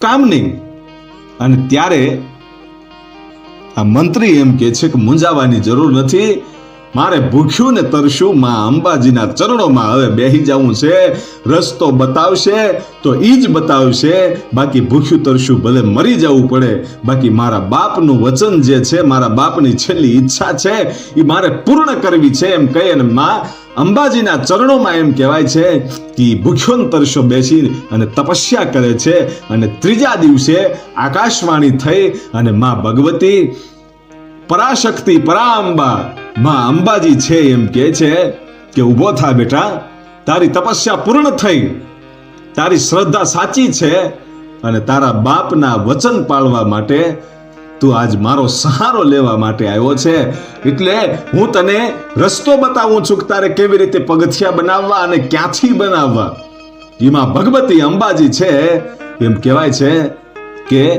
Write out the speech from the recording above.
કામ નહીં. અને ત્યારે આ મંત્રી એમ કે છે કે મૂંઝાવાની જરૂર નથી, મારે ભૂખ્યું ને તરસ્યું માં અંબાજીના ચરણોમાં હવે બેહી જવું છે. રસ્તો બતાવશે તો ઈ જ બતાવશે, બાકી ભૂખ્યું તરસ્યું ભલે મરી જવું પડે, બાકી મારા બાપનું વચન જે છે, મારા બાપની છેલ્લી ઈચ્છા છે એ મારે પૂર્ણ કરવી છે એમ કહી અને માં અંબાજીના ચરણોમાં એમ કહેવાય છે કે ભૂખ્યો ને તરસ્યો બેસી અને તપસ્યા કરે છે. અને ત્રીજા દિવસે આકાશવાણી થઈ અને માં ભગવતી પરાશક્તિ પરાંબા માં અંબાજી છે એમ કહે છે કે ઊભો થા બેટા, તારી તપસ્યા પૂર્ણ થઈ, તારી શ્રદ્ધા સાચી છે અને તારા બાપના વચન પાળવા માટે તું આજ મારો સહારો લેવા માટે આવ્યો છે. એટલે હું તને રસ્તો બતાવું છું કે તારે કેવી રીતે પગથિયા બનાવવા અને ક્યાંથી બનાવવા. એમાં ભગવતી અંબાજી છે એમ કહેવાય છે કે